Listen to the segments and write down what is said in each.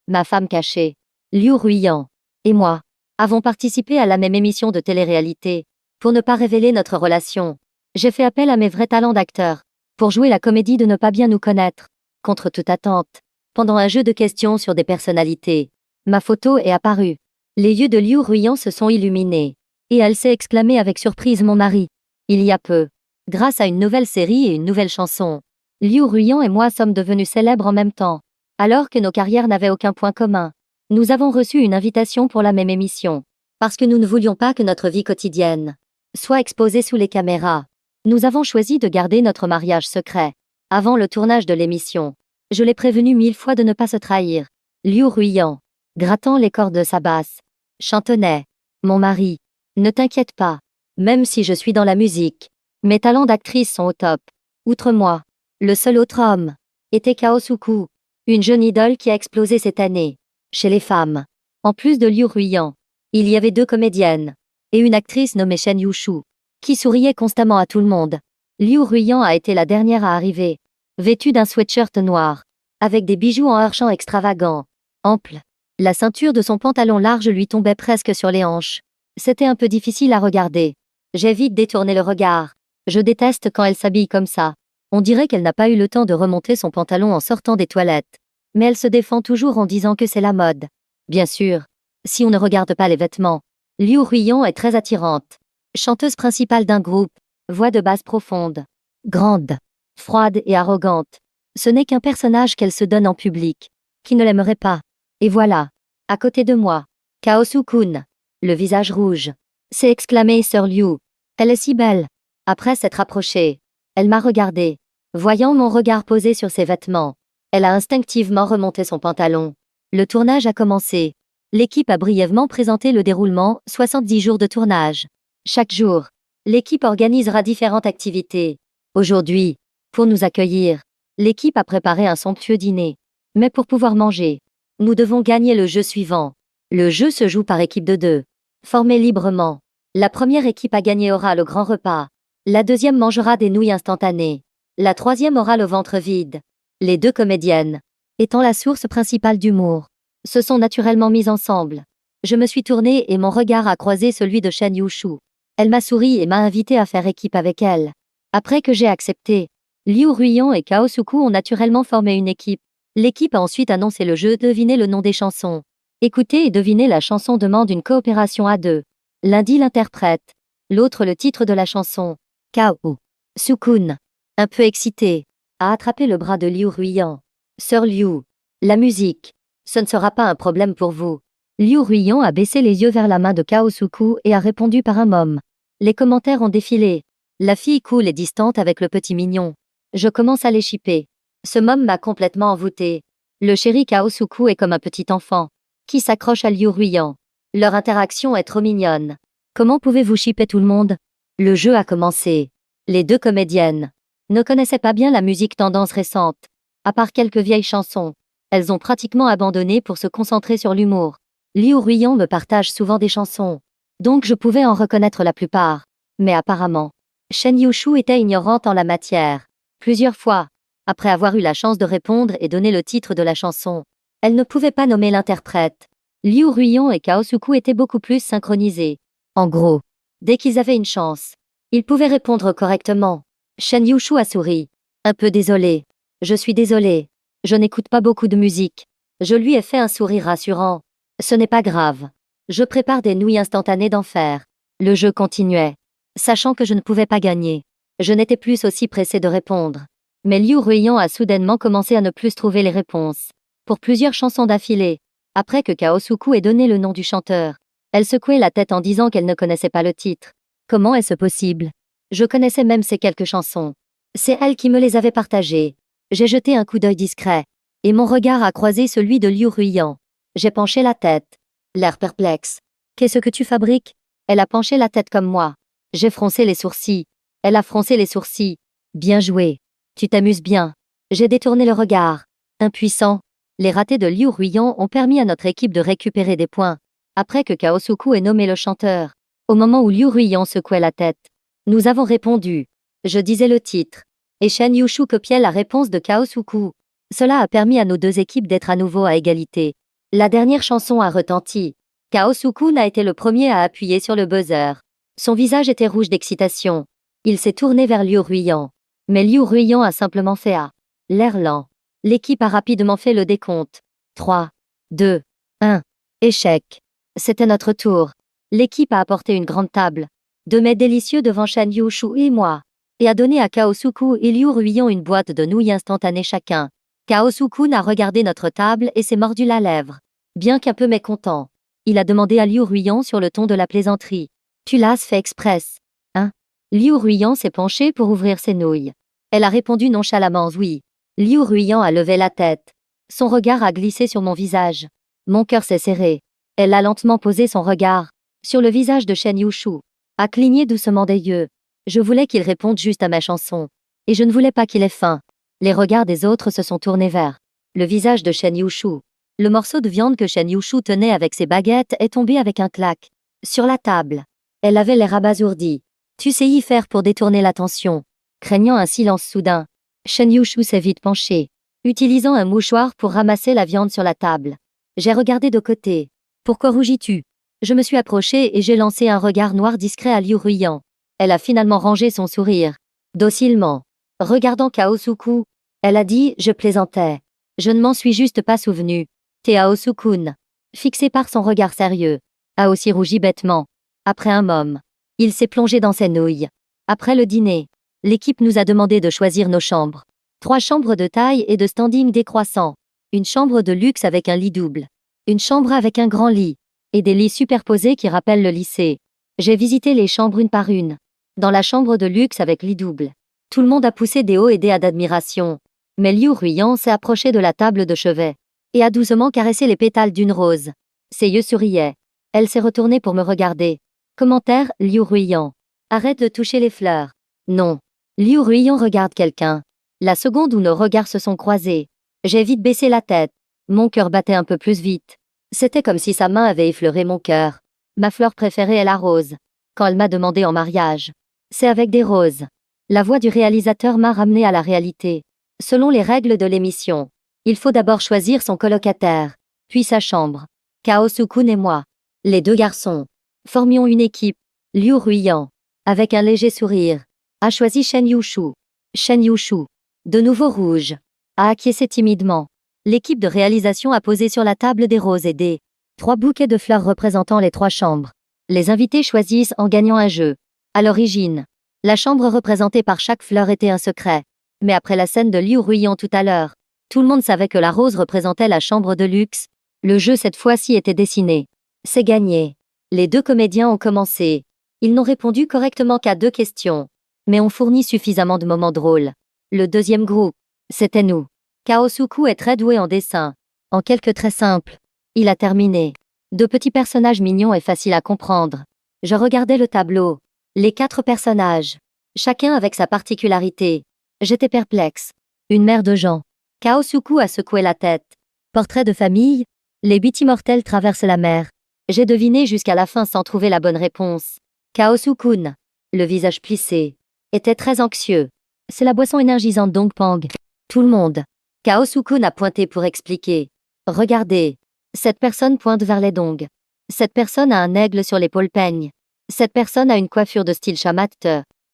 ma femme cachée, Liu Ruiyan, et moi, avons participé à la même émission de télé-réalité. Pour ne pas révéler notre relation, j'ai fait appel à mes vrais talents d'acteur, pour jouer la comédie de ne pas bien nous connaître. Contre toute attente, pendant un jeu de questions sur des personnalités, ma photo est apparue. Les yeux de Liu Ruiyan se sont illuminés, et elle s'est exclamée avec surprise: mon mari. Il y a peu, grâce à une nouvelle série et une nouvelle chanson, Liu Ruiyan et moi sommes devenus célèbres en même temps. Alors que nos carrières n'avaient aucun point commun, nous avons reçu une invitation pour la même émission. Parce que nous ne voulions pas que notre vie quotidienne soit exposée sous les caméras, nous avons choisi de garder notre mariage secret. Avant le tournage de l'émission, je l'ai prévenu 1000 fois de ne pas se trahir. Liu Ruiyan, grattant les cordes de sa basse, chantonnait: mon mari, ne t'inquiète pas, même si je suis dans la musique, mes talents d'actrice sont au top. Outre moi, le seul autre homme était Kao Suku, une jeune idole qui a explosé cette année. Chez les femmes, en plus de Liu Ruiyan, il y avait 2 comédiennes et une actrice nommée Shen Yushu, qui souriait constamment à tout le monde. Liu Ruiyan a été la dernière à arriver, vêtue d'un sweatshirt noir, avec des bijoux en argent extravagants, amples. La ceinture de son pantalon large lui tombait presque sur les hanches. C'était un peu difficile à regarder. J'ai vite détourné le regard. Je déteste quand elle s'habille comme ça. On dirait qu'elle n'a pas eu le temps de remonter son pantalon en sortant des toilettes. Mais elle se défend toujours en disant que c'est la mode. Bien sûr, si on ne regarde pas les vêtements, Liu Ruiyan est très attirante. Chanteuse principale d'un groupe, voix de basse profonde, grande, froide et arrogante. Ce n'est qu'un personnage qu'elle se donne en public. Qui ne l'aimerait pas? Et voilà, à côté de moi, Kao Su-kun, le visage rouge, s'est exclamée Sœur Liu. Elle est si belle. Après s'être approchée, elle m'a regardée. Voyant mon regard posé sur ses vêtements, elle a instinctivement remonté son pantalon. Le tournage a commencé. L'équipe a brièvement présenté le déroulement, 70 jours de tournage. Chaque jour, l'équipe organisera différentes activités. Aujourd'hui, pour nous accueillir, l'équipe a préparé un somptueux dîner. Mais pour pouvoir manger, nous devons gagner le jeu suivant. Le jeu se joue par équipe de 2. Formez librement. La première équipe à gagner aura le grand repas. La deuxième mangera des nouilles instantanées. La troisième aura le ventre vide. Les 2 comédiennes, étant la source principale d'humour, se sont naturellement mises ensemble. Je me suis tournée et mon regard a croisé celui de Shen Yushu. Elle m'a souri et m'a invité à faire équipe avec elle. Après que j'ai accepté, Liu Ruiyan et Kao Suku ont naturellement formé une équipe. L'équipe a ensuite annoncé le jeu Devinez le nom des chansons. Écouter et deviner la chanson demande une coopération à 2. L'un dit l'interprète, l'autre le titre de la chanson. Kao Sukun, un peu excité, a attrapé le bras de Liu Ruiyan. Sœur Liu, la musique, ce ne sera pas un problème pour vous. Liu Ruiyan a baissé les yeux vers la main de Kao Suku et a répondu par un mom. Les commentaires ont défilé. La fille cool et distante avec le petit mignon. Je commence à les shipper. Ce mom m'a complètement envoûté. Le chéri Kao Suku est comme un petit enfant qui s'accroche à Liu Ruiyan. Leur interaction est trop mignonne. Comment pouvez-vous shipper tout le monde? Le jeu a commencé. Les 2 comédiennes ne connaissaient pas bien la musique tendance récente. À part quelques vieilles chansons, elles ont pratiquement abandonné pour se concentrer sur l'humour. Liu Ruiyan me partage souvent des chansons, donc je pouvais en reconnaître la plupart. Mais apparemment, Shen Yushu était ignorante en la matière. Plusieurs fois, après avoir eu la chance de répondre et donner le titre de la chanson, elle ne pouvait pas nommer l'interprète. Liu Ruiyan et Kao Suku étaient beaucoup plus synchronisés. En gros, dès qu'ils avaient une chance, ils pouvaient répondre correctement. Shen Yushu a souri. Un peu désolé. Je suis désolé. Je n'écoute pas beaucoup de musique. Je lui ai fait un sourire rassurant. Ce n'est pas grave. Je prépare des nouilles instantanées d'enfer. Le jeu continuait. Sachant que je ne pouvais pas gagner, je n'étais plus aussi pressé de répondre. Mais Liu Ruiyan a soudainement commencé à ne plus trouver les réponses. Pour plusieurs chansons d'affilée, après que Kao Suku ait donné le nom du chanteur, elle secouait la tête en disant qu'elle ne connaissait pas le titre. Comment est-ce possible? Je connaissais même ces quelques chansons. C'est elle qui me les avait partagées. J'ai jeté un coup d'œil discret, et mon regard a croisé celui de Liu Ruiyan. J'ai penché la tête, l'air perplexe. Qu'est-ce que tu fabriques? Elle a penché la tête comme moi. J'ai froncé les sourcils. Elle a froncé les sourcils. Bien joué. Tu t'amuses bien. J'ai détourné le regard. Impuissant. Les ratés de Liu Ruiyan ont permis à notre équipe de récupérer des points. Après que Kao Suku ait nommé le chanteur, au moment où Liu Ruiyan secouait la tête, nous avons répondu. Je disais le titre. Et Shen Yushu copiait la réponse de Kao Suku. Cela a permis à nos 2 équipes d'être à nouveau à égalité. La dernière chanson a retenti. Kao Sukun a été le premier à appuyer sur le buzzer. Son visage était rouge d'excitation. Il s'est tourné vers Liu Ruiyan. Mais Liu Ruiyan a simplement fait l'air lent. L'équipe a rapidement fait le décompte. 3, 2, 1. Échec. C'était notre tour. L'équipe a apporté une grande table. 2 mets délicieux devant Shen Yushu et moi. Et a donné à Kao Sukun et Liu Ruiyan une boîte de nouilles instantanées chacun. Kao Sukun a regardé notre table et s'est mordu la lèvre. Bien qu'un peu mécontent. Il a demandé à Liu Ruiyan sur le ton de la plaisanterie. Tu l'as fait express. Hein? Liu Ruiyan s'est penché pour ouvrir ses nouilles. Elle a répondu nonchalamment oui. Liu Ruiyan a levé la tête. Son regard a glissé sur mon visage. Mon cœur s'est serré. Elle a lentement posé son regard sur le visage de Shen Yushu. A cligné doucement des yeux. Je voulais qu'il réponde juste à ma chanson. Et je ne voulais pas qu'il ait faim. Les regards des autres se sont tournés vers le visage de Shen Yushu. Le morceau de viande que Shen Yushu tenait avec ses baguettes est tombé avec un clac sur la table. Elle avait l'air abasourdie. Tu sais y faire pour détourner l'attention. Craignant un silence soudain, Shen Yushu s'est vite penché, utilisant un mouchoir pour ramasser la viande sur la table. J'ai regardé de côté. Pourquoi rougis-tu? Je me suis approchée et j'ai lancé un regard noir discret à Liu Ruiyan. Elle a finalement rangé son sourire. Docilement. Regardant Kao Sukun, elle a dit « Je plaisantais. Je ne m'en suis juste pas souvenu. » Kao Sukun, fixé par son regard sérieux, a aussi rougi bêtement. Après un moment, il s'est plongé dans ses nouilles. Après le dîner, l'équipe nous a demandé de choisir nos chambres. 3 chambres de taille et de standing décroissant. Une chambre de luxe avec un lit double. Une chambre avec un grand lit. Et des lits superposés qui rappellent le lycée. J'ai visité les chambres une par une. Dans la chambre de luxe avec lit double, tout le monde a poussé des hauts et des bas d'admiration. Mais Liu Ruiyan s'est approché de la table de chevet et a doucement caressé les pétales d'une rose. Ses yeux souriaient. Elle s'est retournée pour me regarder. Commentaire, Liu Ruiyan. Arrête de toucher les fleurs. Non. Liu Ruiyan regarde quelqu'un. La seconde où nos regards se sont croisés, j'ai vite baissé la tête. Mon cœur battait un peu plus vite. C'était comme si sa main avait effleuré mon cœur. Ma fleur préférée est la rose. Quand elle m'a demandé en mariage, c'est avec des roses. La voix du réalisateur m'a ramené à la réalité. Selon les règles de l'émission, il faut d'abord choisir son colocataire, puis sa chambre. Kao Sukun et moi, les 2 garçons, formions une équipe. Liu Ruiyan, avec un léger sourire, a choisi Shen Yushu. Shen Yushu, de nouveau rouge, a acquiescé timidement. L'équipe de réalisation a posé sur la table des roses et des 3 bouquets de fleurs représentant les 3 chambres. Les invités choisissent en gagnant un jeu. À l'origine, la chambre représentée par chaque fleur était un secret. Mais après la scène de Liu Ruiyan tout à l'heure, tout le monde savait que la rose représentait la chambre de luxe. Le jeu cette fois-ci était dessiné. C'est gagné. Les 2 comédiens ont commencé. Ils n'ont répondu correctement qu'à 2 questions. Mais ont fourni suffisamment de moments drôles. Le deuxième groupe, c'était nous. Kao Sukun est très doué en dessin. En quelques traits simples, il a terminé. 2 petits personnages mignons et faciles à comprendre. Je regardais le tableau. Les 4 personnages. Chacun avec sa particularité. J'étais perplexe. Une mère de Jean. Kao Sukun a secoué la tête. Portrait de famille. Les 8 immortels traversent la mer. J'ai deviné jusqu'à la fin sans trouver la bonne réponse. Kao Sukun, le visage plissé, était très anxieux. C'est la boisson énergisante Dong Pang. Tout le monde. Kao Sukun a pointé pour expliquer. Regardez. Cette personne pointe vers les dongs. Cette personne a un aigle sur l'épaule peigne. Cette personne a une coiffure de style chamatte.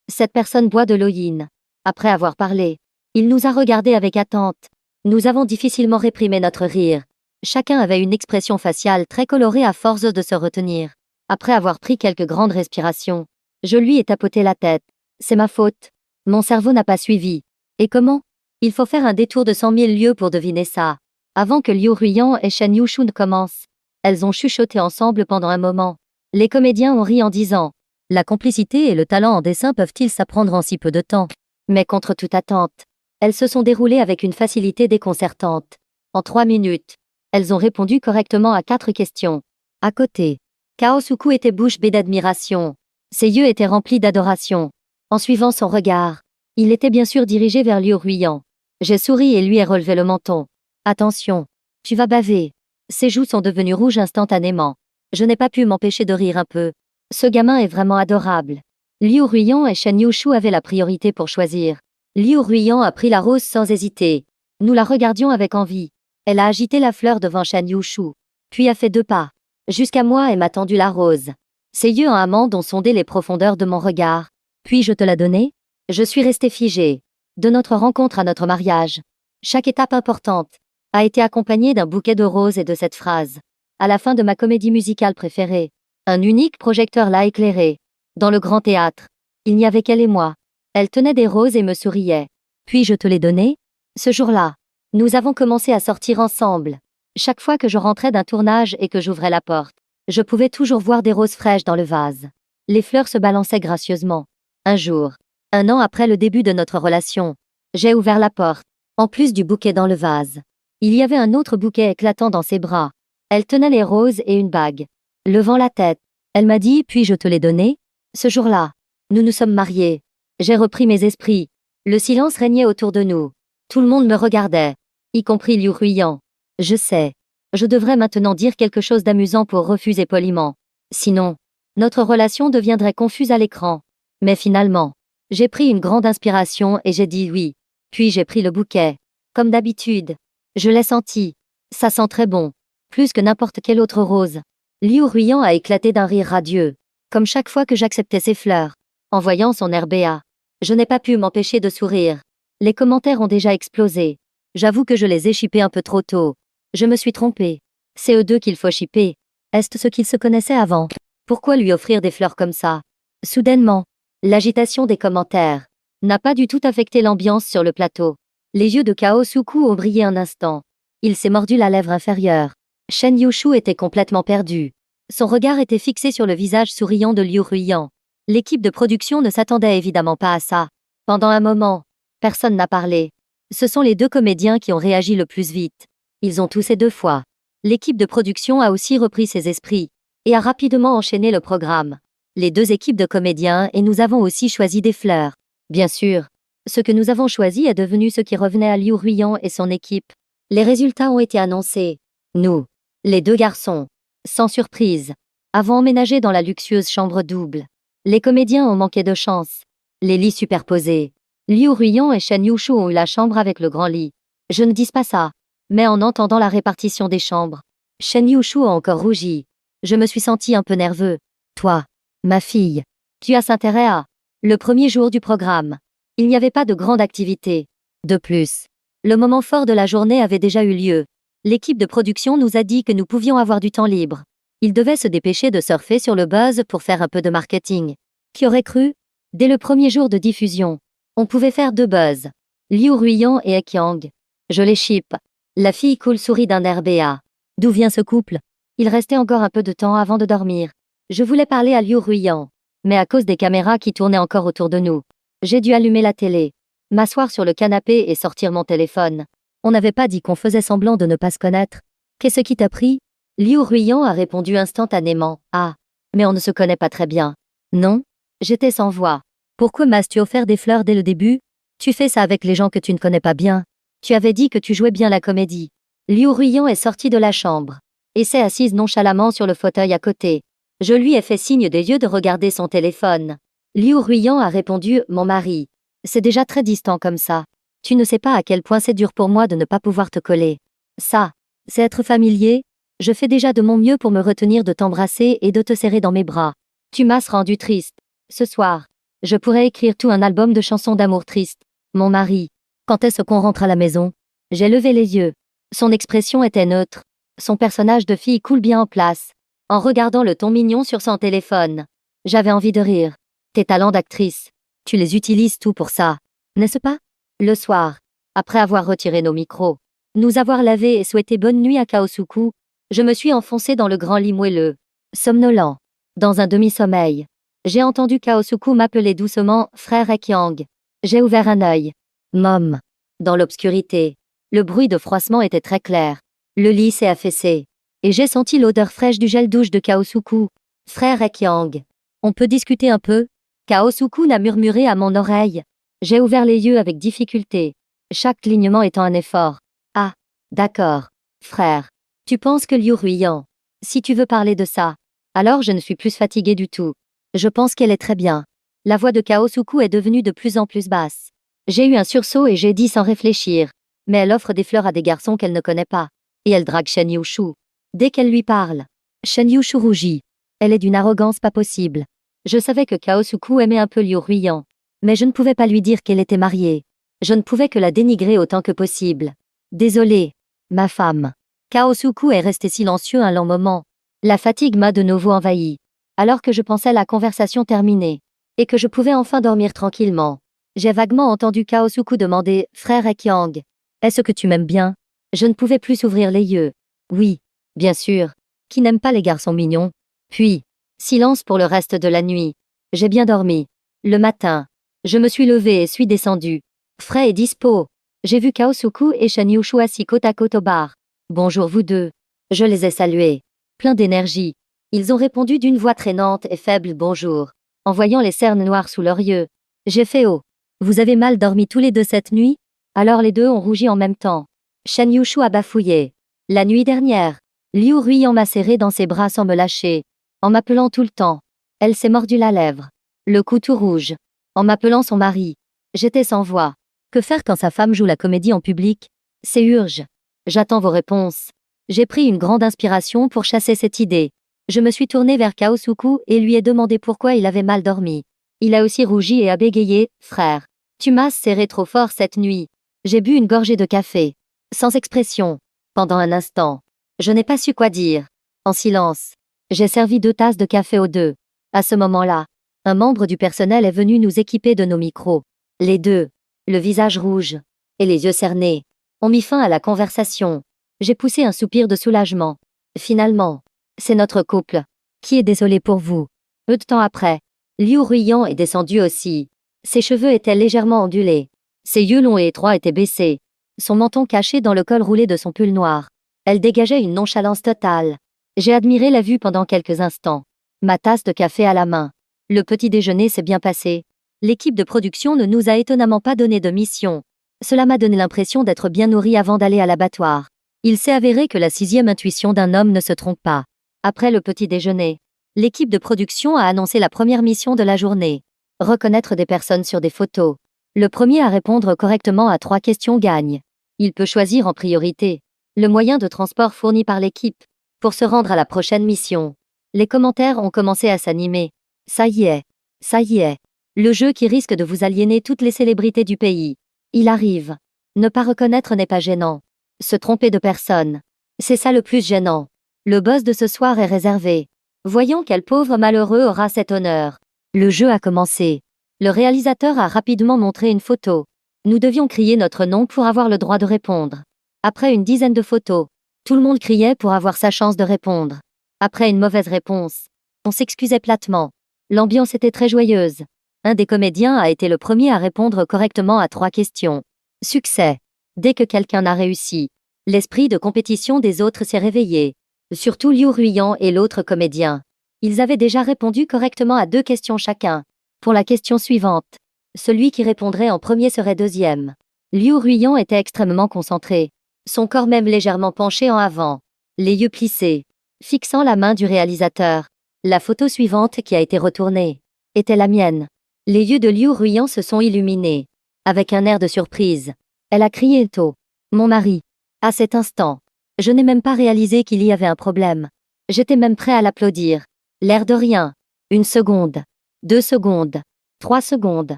Cette personne boit de l'eau yin. Après avoir parlé, il nous a regardés avec attente. Nous avons difficilement réprimé notre rire. Chacun avait une expression faciale très colorée à force de se retenir. Après avoir pris quelques grandes respirations, je lui ai tapoté la tête. C'est ma faute. Mon cerveau n'a pas suivi. Et comment? Il faut faire un détour de 100 000 lieues pour deviner ça. Avant que Liu Ruiyan et Shen Yushu ne commencent. Elles ont chuchoté ensemble pendant un moment. Les comédiens ont ri en disant « La complicité et le talent en dessin peuvent-ils s'apprendre en si peu de temps ?» Mais contre toute attente, elles se sont déroulées avec une facilité déconcertante. En 3 minutes, elles ont répondu correctement à 4 questions. À côté, Kao Sukun était bouche bée d'admiration. Ses yeux étaient remplis d'adoration. En suivant son regard, il était bien sûr dirigé vers Liu Ruiyan. J'ai souri et lui ai relevé le menton. Attention, tu vas baver. Ses joues sont devenues rouges instantanément. Je n'ai pas pu m'empêcher de rire un peu. Ce gamin est vraiment adorable. Liu Ruiyan et Shen Yushu avaient la priorité pour choisir. Liu Ruiyan a pris la rose sans hésiter. Nous la regardions avec envie. Elle a agité la fleur devant Shen Yushu. puis a fait 2 pas jusqu'à moi et m'a tendu la rose. Ses yeux en amande ont sondé les profondeurs de mon regard. Puis je te la donnée? Je suis restée figée. De notre rencontre à notre mariage, chaque étape importante a été accompagnée d'un bouquet de roses et de cette phrase. À la fin de ma comédie musicale préférée, un unique projecteur l'a éclairée. Dans le grand théâtre, il n'y avait qu'elle et moi. Elle tenait des roses et me souriait. Puis je te les donnais? Ce jour-là, nous avons commencé à sortir ensemble. Chaque fois que je rentrais d'un tournage et que j'ouvrais la porte, je pouvais toujours voir des roses fraîches dans le vase. Les fleurs se balançaient gracieusement. Un jour, 1 an après le début de notre relation, j'ai ouvert la porte. En plus du bouquet dans le vase, il y avait un autre bouquet éclatant dans ses bras. Elle tenait les roses et une bague. Levant la tête, elle m'a dit: puis je te les donnais? Ce jour-là, nous nous sommes mariés. J'ai repris mes esprits. Le silence régnait autour de nous. Tout le monde me regardait, y compris Liu Ruiyan. Je sais. Je devrais maintenant dire quelque chose d'amusant pour refuser poliment. Sinon, notre relation deviendrait confuse à l'écran. Mais finalement, j'ai pris une grande inspiration et j'ai dit oui. Puis j'ai pris le bouquet. Comme d'habitude. Je l'ai senti. Ça sent très bon. Plus que n'importe quelle autre rose. Liu Ruiyan a éclaté d'un rire radieux. Comme chaque fois que j'acceptais ses fleurs. En voyant son air béat, je n'ai pas pu m'empêcher de sourire. Les commentaires ont déjà explosé. J'avoue que je les ai chippés un peu trop tôt. Je me suis trompée. C'est eux deux qu'il faut chipper. Est-ce ce qu'ils se connaissaient avant? Pourquoi lui offrir des fleurs comme ça? Soudainement, l'agitation des commentaires n'a pas du tout affecté l'ambiance sur le plateau. Les yeux de Kao Suku ont brillé un instant. Il s'est mordu la lèvre inférieure. Shen Yushu était complètement perdu. Son regard était fixé sur le visage souriant de Liu Ruiyan. L'équipe de production ne s'attendait évidemment pas à ça. Pendant un moment, personne n'a parlé. Ce sont les 2 comédiens qui ont réagi le plus vite. Ils ont toussé 2 fois. L'équipe de production a aussi repris ses esprits et a rapidement enchaîné le programme. Les 2 équipes de comédiens et nous avons aussi choisi des fleurs. Bien sûr, ce que nous avons choisi est devenu ce qui revenait à Liu Ruiyan et son équipe. Les résultats ont été annoncés. Nous, les 2 garçons, sans surprise, avons emménagé dans la luxueuse chambre double. Les comédiens ont manqué de chance. Les lits superposés. Liu Ruiyan et Shen Yushu ont eu la chambre avec le grand lit. Je ne dis pas ça, mais en entendant la répartition des chambres, Shen Yushu a encore rougi. Je me suis senti un peu nerveux. Toi, ma fille, tu as intérêt à... Le premier jour du programme, il n'y avait pas de grande activité. De plus, le moment fort de la journée avait déjà eu lieu. L'équipe de production nous a dit que nous pouvions avoir du temps libre. Ils devaient se dépêcher de surfer sur le buzz pour faire un peu de marketing. Qui aurait cru? Dès le premier jour de diffusion, on pouvait faire 2 buzz. Liu Ruiyan et Ekyang. Je les chippe. La fille cool sourit d'un air béat. D'où vient ce couple? Il restait encore un peu de temps avant de dormir. Je voulais parler à Liu Ruiyan, mais à cause des caméras qui tournaient encore autour de nous, j'ai dû allumer la télé, m'asseoir sur le canapé et sortir mon téléphone. On n'avait pas dit qu'on faisait semblant de ne pas se connaître. Qu'est-ce qui t'a pris? Liu Ruiyan a répondu instantanément. Ah, mais on ne se connaît pas très bien. Non? J'étais sans voix. Pourquoi m'as-tu offert des fleurs dès le début? Tu fais ça avec les gens que tu ne connais pas bien. Tu avais dit que tu jouais bien la comédie. Liu Ruiyan est sorti de la chambre et s'est assise nonchalamment sur le fauteuil à côté. Je lui ai fait signe des yeux de regarder son téléphone. Liu Ruiyan a répondu: mon mari. C'est déjà très distant comme ça. Tu ne sais pas à quel point c'est dur pour moi de ne pas pouvoir te coller. Ça, c'est être familier. Je fais déjà de mon mieux pour me retenir de t'embrasser et de te serrer dans mes bras. Tu m'as rendu triste. Ce soir, je pourrais écrire tout un album de chansons d'amour tristes. Mon mari. Quand est-ce qu'on rentre à la maison? J'ai levé les yeux. Son expression était neutre. Son personnage de fille coule bien en place. En regardant le ton mignon sur son téléphone, j'avais envie de rire. Tes talents d'actrice, tu les utilises tout pour ça, n'est-ce pas? Le soir, après avoir retiré nos micros, nous avoir lavé et souhaité bonne nuit à Kaosuku, je me suis enfoncé dans le grand lit moelleux, somnolent, dans un demi-sommeil. J'ai entendu Kaosuku m'appeler doucement frère Ekyang. J'ai ouvert un œil. Mom. Dans l'obscurité, le bruit de froissement était très clair. Le lit s'est affaissé. Et j'ai senti l'odeur fraîche du gel douche de Kaosuku. Frère Ekyang. On peut discuter un peu? Kaosuku n'a murmuré à mon oreille. J'ai ouvert les yeux avec difficulté, chaque clignement étant un effort. Ah, d'accord, frère. Tu penses que Liu Ruiyan? Si tu veux parler de ça, alors je ne suis plus fatiguée du tout. Je pense qu'elle est très bien. La voix de Kaosuku est devenue de plus en plus basse. J'ai eu un sursaut et j'ai dit sans réfléchir. Mais elle offre des fleurs à des garçons qu'elle ne connaît pas. Et elle drague Shen Yushu. Dès qu'elle lui parle, Shen Yushu rougit. Elle est d'une arrogance pas possible. Je savais que Kaosuku aimait un peu Liu Ruiyan. Mais je ne pouvais pas lui dire qu'elle était mariée. Je ne pouvais que la dénigrer autant que possible. Désolée, ma femme. Kaosuku est resté silencieux un long moment. La fatigue m'a de nouveau envahi. Alors que je pensais la conversation terminée. Et que je pouvais enfin dormir tranquillement. J'ai vaguement entendu Kaosuku demander « Frère Ekyang, est-ce que tu m'aimes bien ?» Je ne pouvais plus s'ouvrir les yeux. Oui, bien sûr. Qui n'aime pas les garçons mignons? Puis, silence pour le reste de la nuit. J'ai bien dormi. Le matin, je me suis levé et suis descendu. Frais et dispo. J'ai vu Kaosuku et Shen Yushu assis côte à côte au bar. Bonjour vous deux. Je les ai salués. Plein d'énergie. Ils ont répondu d'une voix traînante et faible bonjour. En voyant les cernes noires sous leurs yeux. J'ai fait oh. Vous avez mal dormi tous les deux cette nuit? Alors les deux ont rougi en même temps. Shen Yushu a bafouillé. La nuit dernière, Liu Ruiyan m'a serré dans ses bras sans me lâcher. En m'appelant tout le temps. Elle s'est mordu la lèvre. Le cou tout rouge. En m'appelant son mari. J'étais sans voix. Que faire quand sa femme joue la comédie en public? C'est urge. J'attends vos réponses. J'ai pris une grande inspiration pour chasser cette idée. Je me suis tournée vers Kaosuku et lui ai demandé pourquoi il avait mal dormi. Il a aussi rougi et a bégayé, frère. Tu m'as serré trop fort cette nuit. J'ai bu une gorgée de café. Sans expression. Pendant un instant. Je n'ai pas su quoi dire. En silence. J'ai servi 2 tasses de café aux deux. À ce moment-là, un membre du personnel est venu nous équiper de nos micros. Les deux, le visage rouge et les yeux cernés, ont mis fin à la conversation. J'ai poussé un soupir de soulagement. Finalement, c'est notre couple. Qui est désolé pour vous. Peu de temps après, Liu Ruiyan est descendu aussi. Ses cheveux étaient légèrement ondulés. Ses yeux longs et étroits étaient baissés. Son menton caché dans le col roulé de son pull noir. Elle dégageait une nonchalance totale. J'ai admiré la vue pendant quelques instants. Ma tasse de café à la main. Le petit déjeuner s'est bien passé. L'équipe de production ne nous a étonnamment pas donné de mission. Cela m'a donné l'impression d'être bien nourri avant d'aller à l'abattoir. Il s'est avéré que la 6e intuition d'un homme ne se trompe pas. Après le petit déjeuner, l'équipe de production a annoncé la première mission de la journée. Reconnaître des personnes sur des photos. Le premier à répondre correctement à 3 questions gagne. Il peut choisir en priorité le moyen de transport fourni par l'équipe pour se rendre à la prochaine mission. Les commentaires ont commencé à s'animer. Ça y est. Ça y est. Le jeu qui risque de vous aliéner toutes les célébrités du pays. Il arrive. Ne pas reconnaître n'est pas gênant. Se tromper de personne. C'est ça le plus gênant. Le boss de ce soir est réservé. Voyons quel pauvre malheureux aura cet honneur. Le jeu a commencé. Le réalisateur a rapidement montré une photo. Nous devions crier notre nom pour avoir le droit de répondre. Après une dizaine de photos, tout le monde criait pour avoir sa chance de répondre. Après une mauvaise réponse, on s'excusait platement. L'ambiance était très joyeuse. Un des comédiens a été le premier à répondre correctement à 3 questions. Succès. Dès que quelqu'un a réussi, l'esprit de compétition des autres s'est réveillé. Surtout Liu Ruiyan et l'autre comédien. Ils avaient déjà répondu correctement à 2 questions chacun. Pour la question suivante, celui qui répondrait en premier serait deuxième. Liu Ruiyan était extrêmement concentré. Son corps même légèrement penché en avant. Les yeux plissés. Fixant la main du réalisateur. La photo suivante qui a été retournée était la mienne. Les yeux de Liu Ruiyan se sont illuminés. Avec un air de surprise, elle a crié tôt. Mon mari. À cet instant, je n'ai même pas réalisé qu'il y avait un problème. J'étais même prêt à l'applaudir. L'air de rien. 1 seconde. 2 secondes. 3 secondes.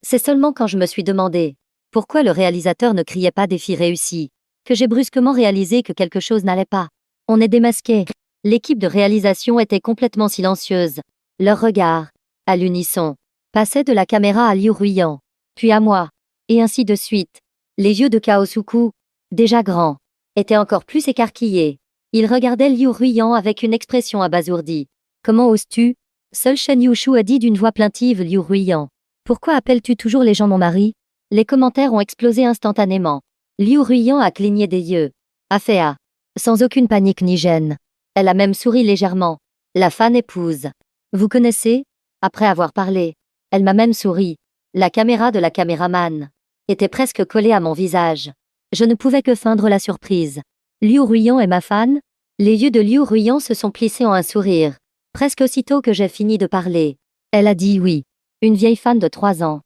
C'est seulement quand je me suis demandé pourquoi le réalisateur ne criait pas défi réussi que j'ai brusquement réalisé que quelque chose n'allait pas. On est démasqué. L'équipe de réalisation était complètement silencieuse. Leur regard, à l'unisson, passait de la caméra à Liu Ruiyan, puis à moi, et ainsi de suite. Les yeux de Kaosuku, déjà grands, étaient encore plus écarquillés. Il regardait Liu Ruiyan avec une expression abasourdie. Comment oses-tu? Seul Shen Yushu a dit d'une voix plaintive Liu Ruiyan. Pourquoi appelles-tu toujours les gens mon mari? Les commentaires ont explosé instantanément. Liu Ruiyan a cligné des yeux. A fait A. Sans aucune panique ni gêne. Elle a même souri légèrement. La fan épouse. Vous connaissez? Après avoir parlé, elle m'a même souri. La caméra de la caméraman était presque collée à mon visage. Je ne pouvais que feindre la surprise. Liu Ruiyan est ma fan? Les yeux de Liu Ruiyan se sont plissés en un sourire. Presque aussitôt que j'ai fini de parler, elle a dit oui. Une vieille fan de 3 ans.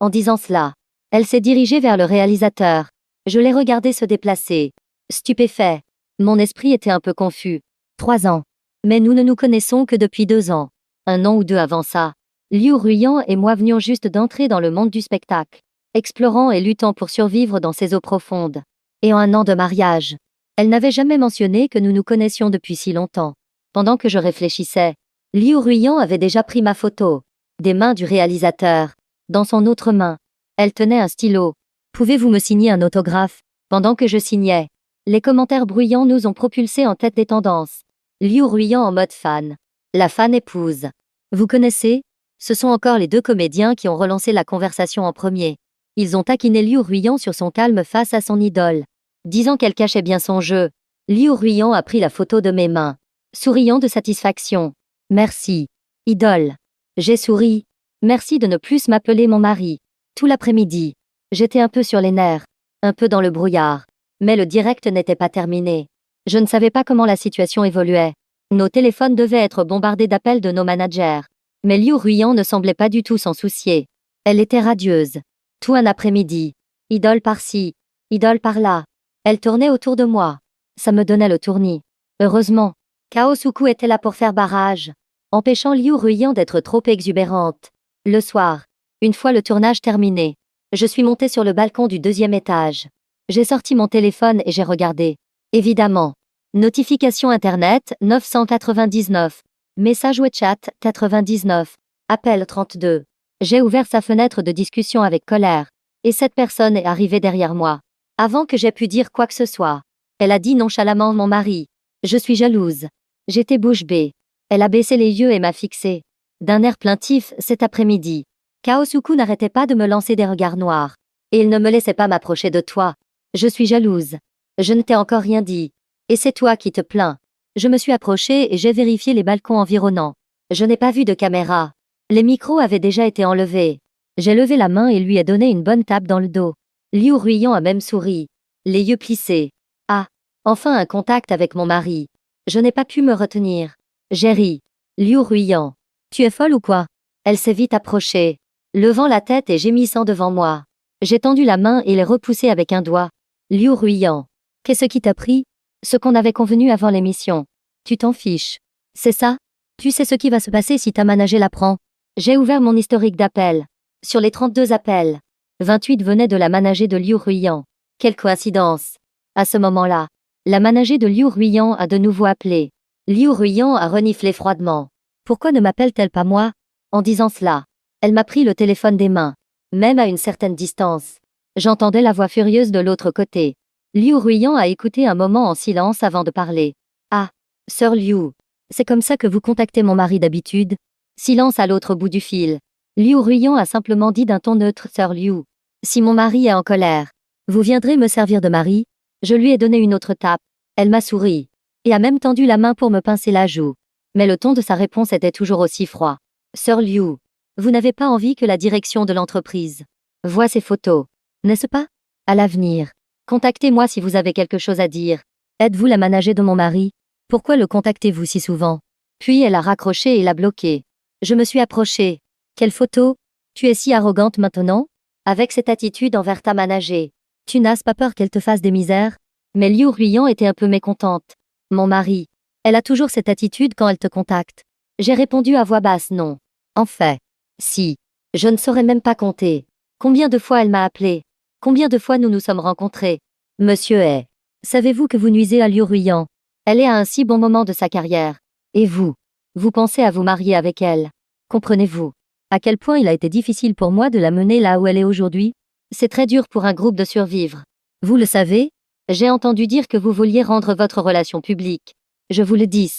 En disant cela, elle s'est dirigée vers le réalisateur. Je l'ai regardé se déplacer. Stupéfait. Mon esprit était un peu confus. 3 ans. Mais nous ne nous connaissons que depuis 2 ans. 1 an ou 2 avant ça. Liu Ruiyan et moi venions juste d'entrer dans le monde du spectacle, explorant et luttant pour survivre dans ces eaux profondes. Et en 1 an de mariage. Elle n'avait jamais mentionné que nous nous connaissions depuis si longtemps. Pendant que je réfléchissais, Liu Ruiyan avait déjà pris ma photo, des mains du réalisateur. Dans son autre main, elle tenait un stylo. Pouvez-vous me signer un autographe? Pendant que je signais, les commentaires bruyants nous ont propulsés en tête des tendances. Liu Ruiyan en mode fan. La fan épouse. Vous connaissez? Ce sont encore les 2 comédiens qui ont relancé la conversation en premier. Ils ont taquiné Liu Ruiyan sur son calme face à son idole. Disant qu'elle cachait bien son jeu, Liu Ruiyan a pris la photo de mes mains, souriant de satisfaction. Merci, idole. J'ai souri. Merci de ne plus m'appeler mon mari. Tout l'après-midi, j'étais un peu sur les nerfs, un peu dans le brouillard. Mais le direct n'était pas terminé. Je ne savais pas comment la situation évoluait. Nos téléphones devaient être bombardés d'appels de nos managers. Mais Liu Ruiyan ne semblait pas du tout s'en soucier. Elle était radieuse. Tout un après-midi. Idole par-ci, idole par-là. Elle tournait autour de moi. Ça me donnait le tournis. Heureusement, Kaosuku était là pour faire barrage, empêchant Liu Ruiyan d'être trop exubérante. Le soir, une fois le tournage terminé, je suis montée sur le balcon du 2e étage. J'ai sorti mon téléphone et j'ai regardé. Évidemment. Notification internet 999. Message WeChat 99. Appel 32. J'ai ouvert sa fenêtre de discussion avec colère. Et cette personne est arrivée derrière moi. Avant que j'aie pu dire quoi que ce soit. Elle a dit nonchalamment mon mari. Je suis jalouse. J'étais bouche bée. Elle a baissé les yeux et m'a fixé. D'un air plaintif cet après-midi. Kaosuku n'arrêtait pas de me lancer des regards noirs. Et il ne me laissait pas m'approcher de toi. Je suis jalouse. Je ne t'ai encore rien dit. Et c'est toi qui te plains. Je me suis approchée et j'ai vérifié les balcons environnants. Je n'ai pas vu de caméra. Les micros avaient déjà été enlevés. J'ai levé la main et lui ai donné une bonne tape dans le dos. Liu Ruiyan a même souri. Les yeux plissés. Ah, enfin un contact avec mon mari. Je n'ai pas pu me retenir. J'ai ri. Liu Ruiyan. Tu es folle ou quoi? Elle s'est vite approchée, levant la tête et gémissant devant moi. J'ai tendu la main et l'ai repoussée avec un doigt. Liu Ruiyan. Qu'est-ce qui t'a pris? Ce qu'on avait convenu avant l'émission. Tu t'en fiches. C'est ça? Tu sais ce qui va se passer si ta manager l'apprend. J'ai ouvert mon historique d'appels. Sur les 32 appels, 28 venaient de la manager de Liu Ruiyan. Quelle coïncidence. À ce moment-là, la manager de Liu Ruiyan a de nouveau appelé. Liu Ruiyan a reniflé froidement. Pourquoi ne m'appelle-t-elle pas moi? En disant cela, elle m'a pris le téléphone des mains. Même à une certaine distance. J'entendais la voix furieuse de l'autre côté. Liu Ruiyan a écouté un moment en silence avant de parler. Ah, sœur Liu. C'est comme ça que vous contactez mon mari d'habitude? Silence à l'autre bout du fil. Liu Ruiyan a simplement dit d'un ton neutre, sœur Liu. Si mon mari est en colère, vous viendrez me servir de mari? Je lui ai donné une autre tape. Elle m'a souri. Et a même tendu la main pour me pincer la joue. Mais le ton de sa réponse était toujours aussi froid. Sœur Liu, vous n'avez pas envie que la direction de l'entreprise voie ces photos, n'est-ce pas? À l'avenir, contactez-moi si vous avez quelque chose à dire. Êtes-vous la manager de mon mari? Pourquoi le contactez-vous si souvent? Puis elle a raccroché et l'a bloqué. Je me suis approchée. Quelle photo? Tu es si arrogante maintenant? Avec cette attitude envers ta manager. Tu n'as pas peur qu'elle te fasse des misères? Mais Liu Ruiyan était un peu mécontente. Mon mari. Elle a toujours cette attitude quand elle te contacte. J'ai répondu à voix basse non. En fait. Si. Je ne saurais même pas compter. Combien de fois elle m'a appelé? Combien de fois nous nous sommes rencontrés? Monsieur est. Savez-vous que vous nuisez à Liu Ruiyan? Elle est à un si bon moment de sa carrière. Et vous? Vous pensez à vous marier avec elle? Comprenez-vous? À quel point il a été difficile pour moi de la mener là où elle est aujourd'hui? C'est très dur pour un groupe de survivre. Vous le savez? J'ai entendu dire que vous vouliez rendre votre relation publique. Je vous le dis.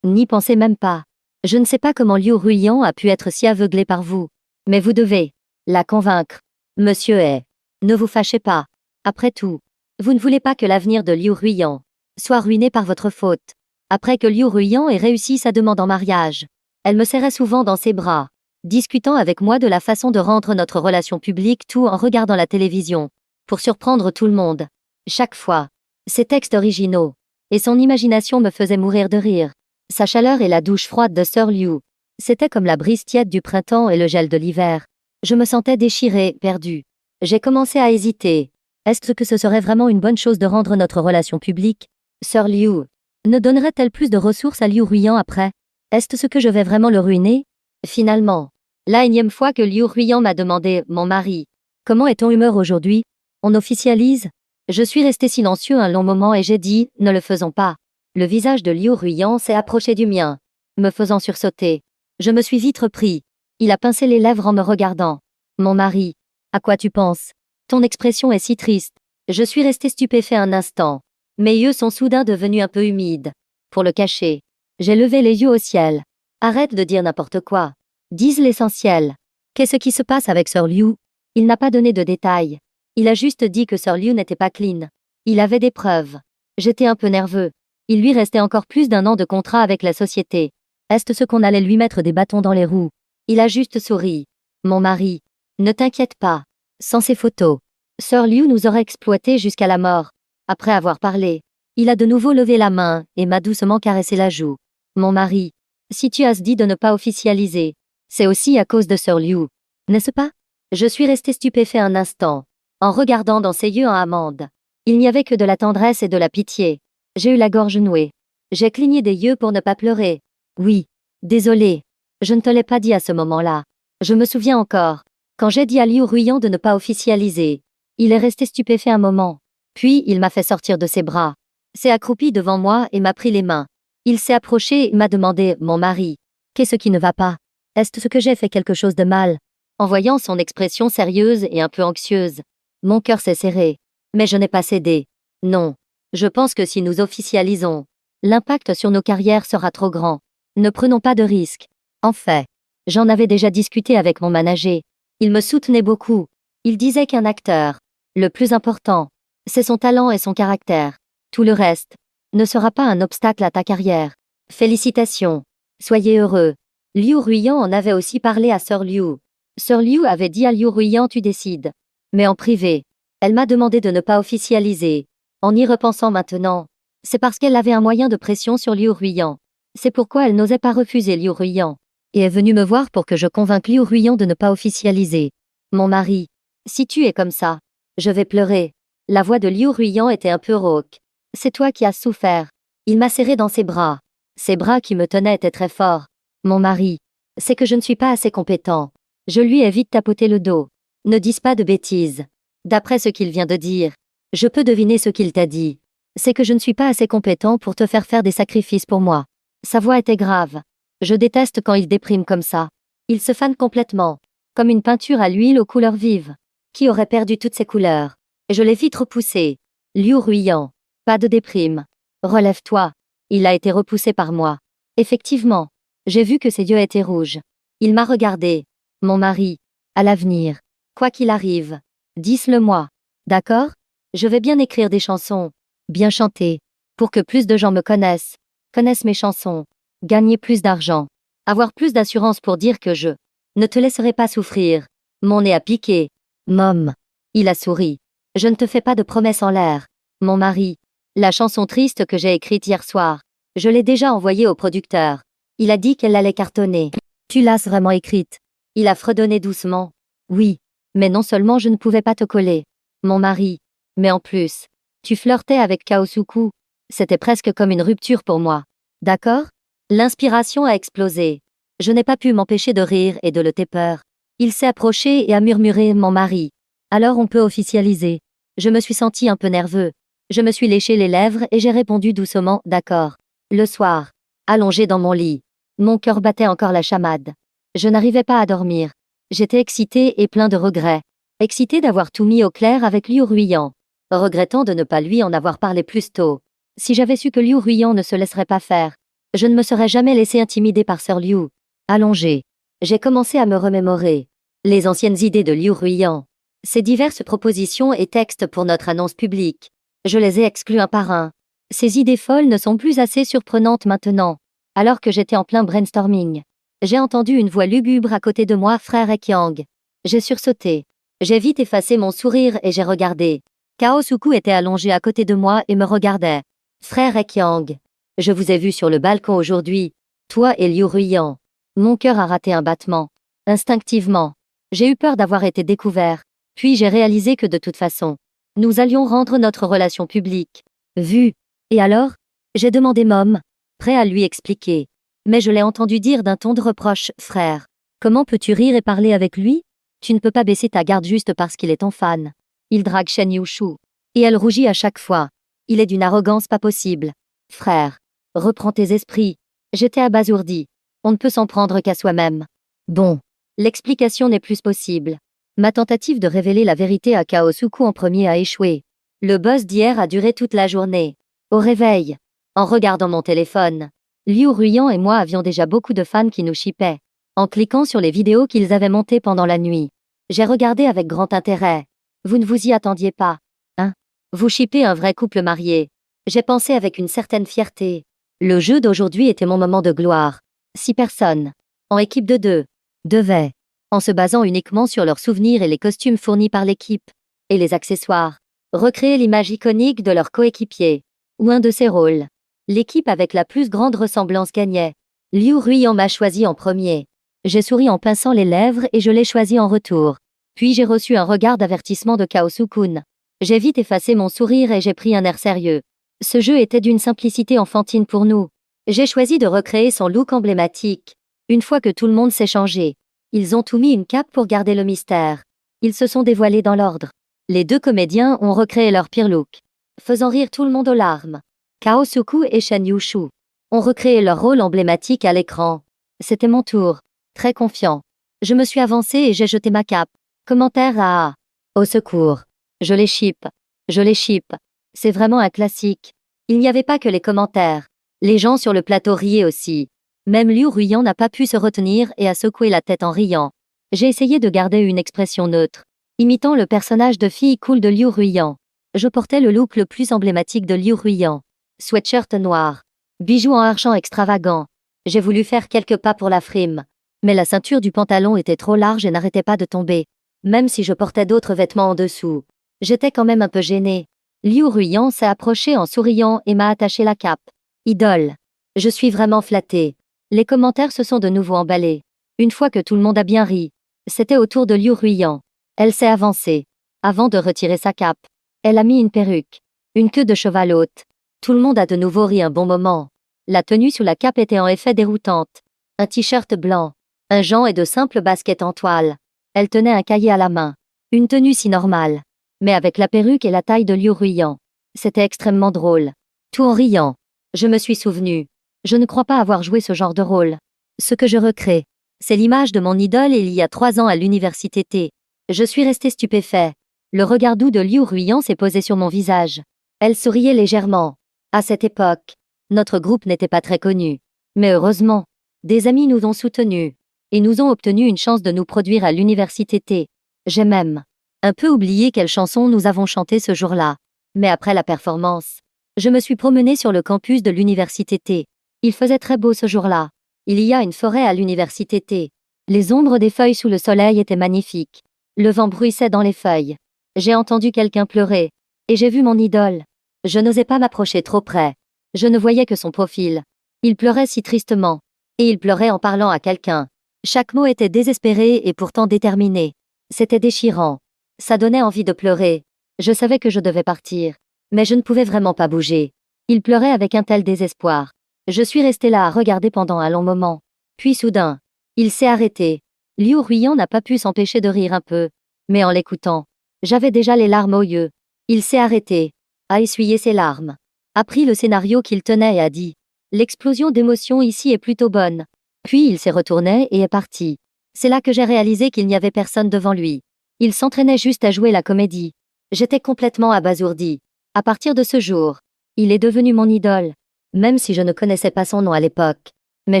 N'y pensez même pas. Je ne sais pas comment Liu Ruiyan a pu être si aveuglé par vous. Mais vous devez la convaincre. Monsieur est. Ne vous fâchez pas. Après tout, vous ne voulez pas que l'avenir de Liu Ruiyan soit ruiné par votre faute. Après que Liu Ruiyan ait réussi sa demande en mariage, elle me serrait souvent dans ses bras, discutant avec moi de la façon de rendre notre relation publique tout en regardant la télévision, pour surprendre tout le monde. Chaque fois, ses textes originaux et son imagination me faisaient mourir de rire. Sa chaleur et la douche froide de Sœur Liu, c'était comme la brise tiède du printemps et le gel de l'hiver. Je me sentais déchirée, perdue. J'ai commencé à hésiter. Est-ce que ce serait vraiment une bonne chose de rendre notre relation publique? Sœur Liu ne donnerait-elle plus de ressources à Liu Ruiyan après? Est-ce ce que je vais vraiment le ruiner? Finalement, la énième fois que Liu Ruiyan m'a demandé, mon mari, comment est ton humeur aujourd'hui? On officialise? Je suis resté silencieux un long moment et j'ai dit, ne le faisons pas. Le visage de Liu Ruiyan s'est approché du mien, me faisant sursauter. Je me suis vite repris. Il a pincé les lèvres en me regardant. Mon mari, à quoi tu penses? Ton expression est si triste. Je suis resté stupéfait un instant. Mes yeux sont soudain devenus un peu humides. Pour le cacher, j'ai levé les yeux au ciel. Arrête de dire n'importe quoi. Dis l'essentiel. Qu'est-ce qui se passe avec Sir Liu? Il n'a pas donné de détails. Il a juste dit que Sir Liu n'était pas clean. Il avait des preuves. J'étais un peu nerveux. Il lui restait encore plus d'1 an de contrat avec la société. Est-ce ce qu'on allait lui mettre des bâtons dans les roues? Il a juste souri. Mon mari, ne t'inquiète pas. Sans ces photos, Sir Liu nous aurait exploités jusqu'à la mort. Après avoir parlé, il a de nouveau levé la main et m'a doucement caressé la joue. Mon mari, si tu as dit de ne pas officialiser, c'est aussi à cause de Sir Liu, n'est-ce pas? Je suis resté stupéfait un instant, en regardant dans ses yeux en amande. Il n'y avait que de la tendresse et de la pitié. J'ai eu la gorge nouée. J'ai cligné des yeux pour ne pas pleurer. Oui, désolé. Je ne te l'ai pas dit à ce moment-là. Je me souviens encore, quand j'ai dit à Liu Ruiyan de ne pas officialiser. Il est resté stupéfait un moment. Puis il m'a fait sortir de ses bras. S'est accroupi devant moi et m'a pris les mains. Il s'est approché et m'a demandé, mon mari, qu'est-ce qui ne va pas? Est-ce que j'ai fait quelque chose de mal? En voyant son expression sérieuse et un peu anxieuse, mon cœur s'est serré. Mais je n'ai pas cédé. Non. Je pense que si nous officialisons, l'impact sur nos carrières sera trop grand. Ne prenons pas de risques. En fait, j'en avais déjà discuté avec mon manager. Il me soutenait beaucoup. Il disait qu'un acteur, le plus important, c'est son talent et son caractère. Tout le reste ne sera pas un obstacle à ta carrière. Félicitations. Soyez heureux. Liu Ruiyan en avait aussi parlé à Sir Liu. Sir Liu avait dit à Liu Ruiyan tu décides. Mais en privé, elle m'a demandé de ne pas officialiser. En y repensant maintenant, c'est parce qu'elle avait un moyen de pression sur Liu Ruiyan. C'est pourquoi elle n'osait pas refuser Liu Ruiyan. Et est venue me voir pour que je convainque Liu Ruiyan de ne pas officialiser. Mon mari, si tu es comme ça, je vais pleurer. La voix de Liu Ruiyan était un peu rauque. C'est toi qui as souffert. Il m'a serré dans ses bras. Ses bras qui me tenaient étaient très forts. Mon mari, c'est que je ne suis pas assez compétent. Je lui ai vite tapoté le dos. Ne dis pas de bêtises. D'après ce qu'il vient de dire, je peux deviner ce qu'il t'a dit. C'est que je ne suis pas assez compétent pour te faire des sacrifices pour moi. Sa voix était grave. Je déteste quand il déprime comme ça. Il se fane complètement, comme une peinture à l'huile aux couleurs vives, qui aurait perdu toutes ses couleurs. Je l'ai vite repoussé. Liu Ruiyan, pas de déprime. Relève-toi. Il a été repoussé par moi. Effectivement, j'ai vu que ses yeux étaient rouges. Il m'a regardé. Mon mari, à l'avenir, quoi qu'il arrive, dis-le-moi. D'accord? Je vais bien écrire des chansons, bien chanter, pour que plus de gens me connaissent mes chansons, gagner plus d'argent, avoir plus d'assurance pour dire que je ne te laisserai pas souffrir. Mon nez a piqué. Mom. Il a souri. Je ne te fais pas de promesses en l'air. Mon mari. La chanson triste que j'ai écrite hier soir, je l'ai déjà envoyée au producteur. Il a dit qu'elle allait cartonner. Tu l'as vraiment écrite? Il a fredonné doucement. Oui. Mais non seulement je ne pouvais pas te coller. Mon mari. Mais en plus, tu flirtais avec Kaosuku. C'était presque comme une rupture pour moi. D'accord? L'inspiration a explosé. Je n'ai pas pu m'empêcher de rire et de le taper. Il s'est approché et a murmuré mon mari. Alors on peut officialiser. Je me suis senti un peu nerveux. Je me suis léché les lèvres et j'ai répondu doucement d'accord. Le soir, allongé dans mon lit, mon cœur battait encore la chamade. Je n'arrivais pas à dormir. J'étais excité et plein de regrets. Excité d'avoir tout mis au clair avec Liu Ruiyan. Regrettant de ne pas lui en avoir parlé plus tôt. Si j'avais su que Liu Ruiyan ne se laisserait pas faire, je ne me serais jamais laissé intimider par Sir Liu. Allongé, j'ai commencé à me remémorer les anciennes idées de Liu Ruiyan. Ses diverses propositions et textes pour notre annonce publique. Je les ai exclus un par un. Ces idées folles ne sont plus assez surprenantes maintenant. Alors que j'étais en plein brainstorming, j'ai entendu une voix lugubre à côté de moi, frère Ekyang. J'ai sursauté. J'ai vite effacé mon sourire et j'ai regardé. Kaosuku était allongé à côté de moi et me regardait. Frère Ekyang, je vous ai vu sur le balcon aujourd'hui, toi et Liu Ruiyan. Mon cœur a raté un battement. Instinctivement, j'ai eu peur d'avoir été découvert. Puis j'ai réalisé que de toute façon, nous allions rendre notre relation publique. Vu Et alors? J'ai demandé Mom, prêt à lui expliquer. Mais je l'ai entendu dire d'un ton de reproche, frère. Comment peux-tu rire et parler avec lui? Tu ne peux pas baisser ta garde juste parce qu'il est ton fan. Il drague Shen Yushu. Et elle rougit à chaque fois. Il est d'une arrogance pas possible. Frère, reprends tes esprits. J'étais abasourdi. On ne peut s'en prendre qu'à soi-même. Bon. L'explication n'est plus possible. Ma tentative de révéler la vérité à Kaosuku en premier a échoué. Le buzz d'hier a duré toute la journée. Au réveil, en regardant mon téléphone, Liu Ruyan et moi avions déjà beaucoup de fans qui nous shippaient. En cliquant sur les vidéos qu'ils avaient montées pendant la nuit, j'ai regardé avec grand intérêt. Vous ne vous y attendiez pas, hein? Vous shippez un vrai couple marié. J'ai pensé avec une certaine fierté. Le jeu d'aujourd'hui était mon moment de gloire. 6 personnes, en équipe de 2, devaient, en se basant uniquement sur leurs souvenirs et les costumes fournis par l'équipe, et les accessoires, recréer l'image iconique de leur coéquipier, ou un de ses rôles. L'équipe avec la plus grande ressemblance gagnait. Liu Ruyan m'a choisi en premier. J'ai souri en pinçant les lèvres et je l'ai choisi en retour. Puis j'ai reçu un regard d'avertissement de Kaosu-kun. J'ai vite effacé mon sourire et j'ai pris un air sérieux. Ce jeu était d'une simplicité enfantine pour nous. J'ai choisi de recréer son look emblématique. Une fois que tout le monde s'est changé, ils ont tout mis une cape pour garder le mystère. Ils se sont dévoilés dans l'ordre. Les 2 comédiens ont recréé leur pire look, faisant rire tout le monde aux larmes. Kaosuku et Shen Yushu ont recréé leur rôle emblématique à l'écran. C'était mon tour. Très confiant. Je me suis avancé et j'ai jeté ma cape. Commentaire à au secours. Je les ship. Je les ship. C'est vraiment un classique. Il n'y avait pas que les commentaires. Les gens sur le plateau riaient aussi. Même Liu Ruyan n'a pas pu se retenir et a secoué la tête en riant. J'ai essayé de garder une expression neutre, imitant le personnage de fille cool de Liu Ruyan. Je portais le look le plus emblématique de Liu Ruyan. Sweatshirt noir. Bijoux en argent extravagant. J'ai voulu faire quelques pas pour la frime. Mais la ceinture du pantalon était trop large et n'arrêtait pas de tomber. Même si je portais d'autres vêtements en dessous. J'étais quand même un peu gênée. Liu Ruyan s'est approché en souriant et m'a attaché la cape. Idole. Je suis vraiment flattée. Les commentaires se sont de nouveau emballés. Une fois que tout le monde a bien ri, c'était au tour de Liu Ruyan. Elle s'est avancée. Avant de retirer sa cape, elle a mis une perruque. Une queue de cheval haute. Tout le monde a de nouveau ri un bon moment. La tenue sous la cape était en effet déroutante. Un t-shirt blanc, un jean et de simples baskets en toile. Elle tenait un cahier à la main. Une tenue si normale. Mais avec la perruque et la taille de Liu Ruyan. C'était extrêmement drôle. Tout en riant. Je me suis souvenu. Je ne crois pas avoir joué ce genre de rôle. Ce que je recrée, c'est l'image de mon idole il y a 3 ans à l'université T. Je suis resté stupéfait. Le regard doux de Liu Ruyan s'est posé sur mon visage. Elle souriait légèrement. À cette époque, notre groupe n'était pas très connu. Mais heureusement, des amis nous ont soutenus et nous ont obtenu une chance de nous produire à l'université T. J'ai même un peu oublié quelle chanson nous avons chanté ce jour-là. Mais après la performance, je me suis promenée sur le campus de l'université T. Il faisait très beau ce jour-là. Il y a une forêt à l'université T. Les ombres des feuilles sous le soleil étaient magnifiques. Le vent bruissait dans les feuilles. J'ai entendu quelqu'un pleurer. Et j'ai vu mon idole. Je n'osais pas m'approcher trop près. Je ne voyais que son profil. Il pleurait si tristement. Et il pleurait en parlant à quelqu'un. Chaque mot était désespéré et pourtant déterminé. C'était déchirant. Ça donnait envie de pleurer. Je savais que je devais partir. Mais je ne pouvais vraiment pas bouger. Il pleurait avec un tel désespoir. Je suis restée là à regarder pendant un long moment. Puis soudain, il s'est arrêté. Liu Ruyan n'a pas pu s'empêcher de rire un peu. Mais en l'écoutant, j'avais déjà les larmes aux yeux. Il s'est arrêté, a essuyé ses larmes, a pris le scénario qu'il tenait et a dit « L'explosion d'émotions ici est plutôt bonne ». Puis il s'est retourné et est parti. C'est là que j'ai réalisé qu'il n'y avait personne devant lui. Il s'entraînait juste à jouer la comédie. J'étais complètement abasourdie. À partir de ce jour, il est devenu mon idole. Même si je ne connaissais pas son nom à l'époque. Mais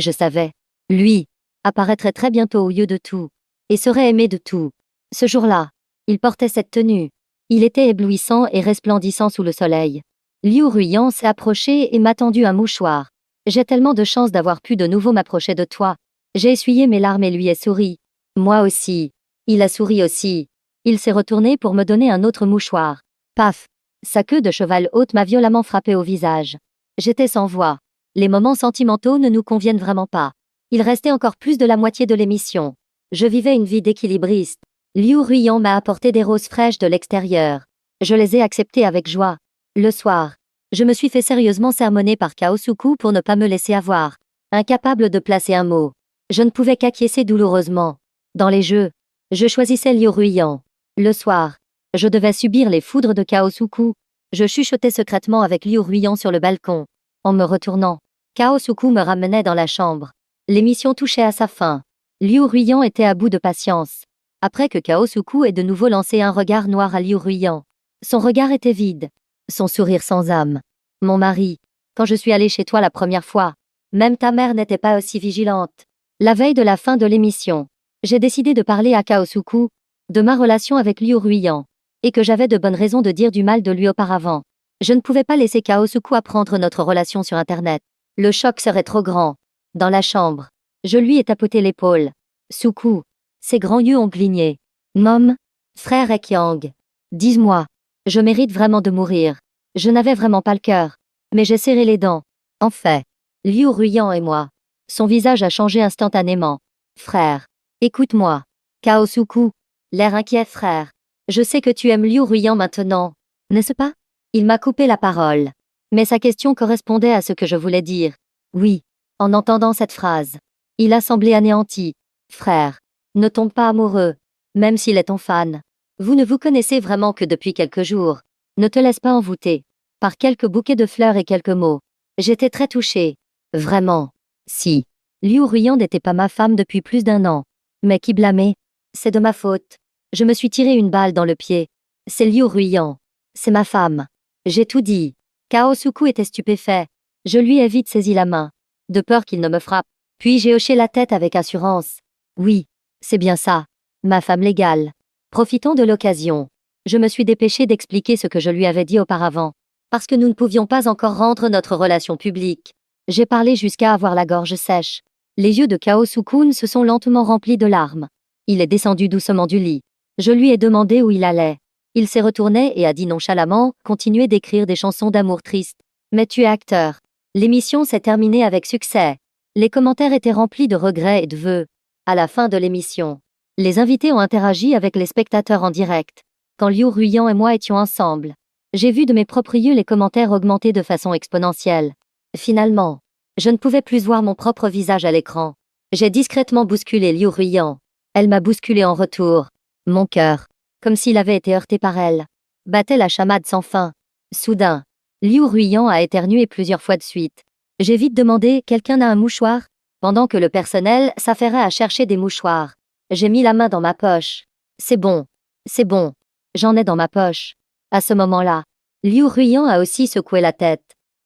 je savais. Lui apparaîtrait très bientôt au lieu de tout. Et serait aimé de tout. Ce jour-là, il portait cette tenue. Il était éblouissant et resplendissant sous le soleil. Liu Ruyan s'est approché et m'a tendu un mouchoir. J'ai tellement de chance d'avoir pu de nouveau m'approcher de toi. J'ai essuyé mes larmes et lui ai souri. Moi aussi. Il a souri aussi. Il s'est retourné pour me donner un autre mouchoir. Paf! Sa queue de cheval haute m'a violemment frappé au visage. J'étais sans voix. Les moments sentimentaux ne nous conviennent vraiment pas. Il restait encore plus de la moitié de l'émission. Je vivais une vie d'équilibriste. Liu Ruyan m'a apporté des roses fraîches de l'extérieur. Je les ai acceptées avec joie. Le soir, Je me suis fait sérieusement sermonner par Kaosuku pour ne pas me laisser avoir. Incapable de placer un mot. Je ne pouvais qu'acquiescer douloureusement. Dans les jeux, je choisissais Liu Ruiyan. Le soir, je devais subir les foudres de Kaosuku. Je chuchotais secrètement avec Liu Ruiyan sur le balcon. En me retournant, Kaosuku me ramenait dans la chambre. L'émission touchait à sa fin. Liu Ruiyan était à bout de patience. Après que Kaosuku ait de nouveau lancé un regard noir à Liu Ruiyan. Son regard était vide. Son sourire sans âme. Mon mari, quand je suis allée chez toi la première fois, même ta mère n'était pas aussi vigilante. La veille de la fin de l'émission, j'ai décidé de parler à Kaosuku, de ma relation avec Liu Ruiyan, et que j'avais de bonnes raisons de dire du mal de lui auparavant. Je ne pouvais pas laisser Kaosuku apprendre notre relation sur Internet. Le choc serait trop grand. Dans la chambre, je lui ai tapoté l'épaule. Suku, ses grands yeux ont cligné. Mom, frère Ekyang, dis-moi, je mérite vraiment de mourir. Je n'avais vraiment pas le cœur, mais j'ai serré les dents. En fait, Liu Ruiyan et moi. Son visage a changé instantanément. Frère, écoute-moi. Kaosuku, l'air inquiet frère. Je sais que tu aimes Liu Ruiyan maintenant, n'est-ce pas? Il m'a coupé la parole. Mais sa question correspondait à ce que je voulais dire. Oui, en entendant cette phrase. Il a semblé anéanti. Frère, ne tombe pas amoureux, même s'il est ton fan. Vous ne vous connaissez vraiment que depuis quelques jours. Ne te laisse pas envoûter par quelques bouquets de fleurs et quelques mots. J'étais très touchée. Vraiment. Si. Liu Ruiyan n'était pas ma femme depuis plus d'1 an. Mais qui blâmer? C'est de ma faute. Je me suis tiré une balle dans le pied. C'est Liu Ruiyan. C'est ma femme. J'ai tout dit. Kaosuku était stupéfait. Je lui ai vite saisi la main, de peur qu'il ne me frappe. Puis j'ai hoché la tête avec assurance. Oui, c'est bien ça. Ma femme légale. Profitant de l'occasion, je me suis dépêchée d'expliquer ce que je lui avais dit auparavant. Parce que nous ne pouvions pas encore rendre notre relation publique. J'ai parlé jusqu'à avoir la gorge sèche. Les yeux de Kaosuku se sont lentement remplis de larmes. Il est descendu doucement du lit. Je lui ai demandé où il allait. Il s'est retourné et a dit nonchalamment, continuez d'écrire des chansons d'amour tristes. Mais tu es acteur. L'émission s'est terminée avec succès. Les commentaires étaient remplis de regrets et de vœux. À la fin de l'émission, les invités ont interagi avec les spectateurs en direct. Quand Liu Ruiyan et moi étions ensemble, j'ai vu de mes propres yeux les commentaires augmenter de façon exponentielle. Finalement, je ne pouvais plus voir mon propre visage à l'écran. J'ai discrètement bousculé Liu Ruiyan. Elle m'a bousculé en retour. Mon cœur, comme s'il avait été heurté par elle, battait la chamade sans fin. Soudain, Liu Ruiyan a éternué plusieurs fois de suite. J'ai vite demandé, quelqu'un a un mouchoir? Pendant que le personnel s'affairait à chercher des mouchoirs. J'ai mis la main dans ma poche. C'est bon. C'est bon. J'en ai dans ma poche. À ce moment-là, Liu Ruiyan a aussi secoué la tête.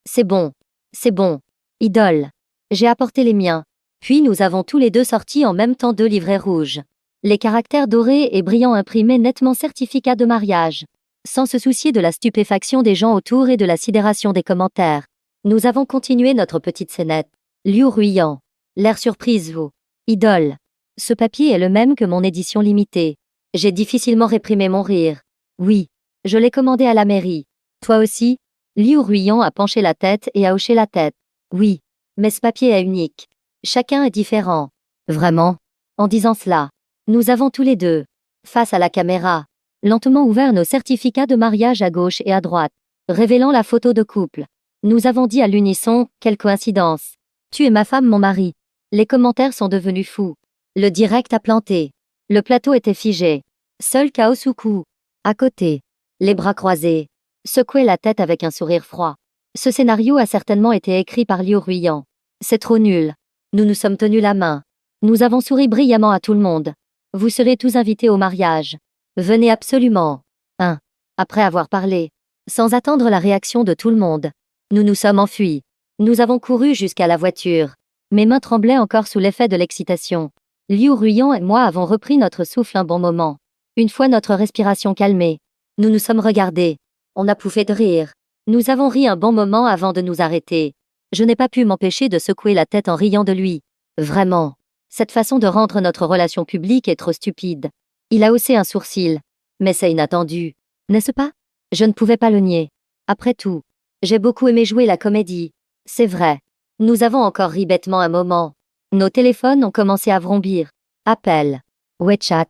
C'est bon. C'est bon. Idole. J'ai apporté les miens. Puis nous avons tous les deux sorti en même temps 2 livrets rouges. Les caractères dorés et brillants imprimaient nettement certificat de mariage. Sans se soucier de la stupéfaction des gens autour et de la sidération des commentaires. Nous avons continué notre petite scénette. Liu Ruiyan. L'air surprise vous. Idole. Ce papier est le même que mon édition limitée. J'ai difficilement réprimé mon rire. Oui. Je l'ai commandé à la mairie. Toi aussi? Liu Ruiyan a penché la tête et a hoché la tête. Oui. Mais ce papier est unique. Chacun est différent. Vraiment? En disant cela, nous avons tous les deux, face à la caméra, lentement ouvert nos certificats de mariage à gauche et à droite, révélant la photo de couple. Nous avons dit à l'unisson, quelle coïncidence. Tu es ma femme, mon mari. Les commentaires sont devenus fous. Le direct a planté. Le plateau était figé. Seul Kaosuku, à côté, les bras croisés, secouait la tête avec un sourire froid. Ce scénario a certainement été écrit par Liu Ruiyan. C'est trop nul. Nous nous sommes tenus la main. Nous avons souri brillamment à tout le monde. Vous serez tous invités au mariage. Venez absolument. 1. Après avoir parlé, sans attendre la réaction de tout le monde, nous nous sommes enfuis. Nous avons couru jusqu'à la voiture. Mes mains tremblaient encore sous l'effet de l'excitation. Liu Ruiyan et moi avons repris notre souffle un bon moment. Une fois notre respiration calmée, nous nous sommes regardés. On a pouffé de rire. Nous avons ri un bon moment avant de nous arrêter. Je n'ai pas pu m'empêcher de secouer la tête en riant de lui. Vraiment. Cette façon de rendre notre relation publique est trop stupide. Il a haussé un sourcil. Mais c'est inattendu. N'est-ce pas? Je ne pouvais pas le nier. Après tout, j'ai beaucoup aimé jouer la comédie. C'est vrai. Nous avons encore ri bêtement un moment. Nos téléphones ont commencé à vrombir. Appel. WeChat.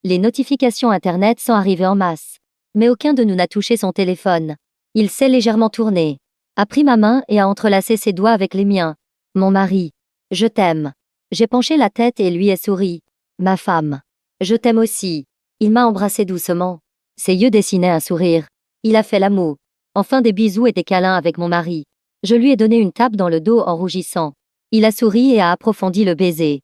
Les notifications Internet sont arrivées en masse. Mais aucun de nous n'a touché son téléphone. Il s'est légèrement tourné. A pris ma main et a entrelacé ses doigts avec les miens. Mon mari. Je t'aime. J'ai penché la tête et lui ai souri. Ma femme. Je t'aime aussi. Il m'a embrassé doucement. Ses yeux dessinaient un sourire. Il a fait la moue. Enfin des bisous et des câlins avec mon mari. Je lui ai donné une tape dans le dos en rougissant. Il a souri et a approfondi le baiser.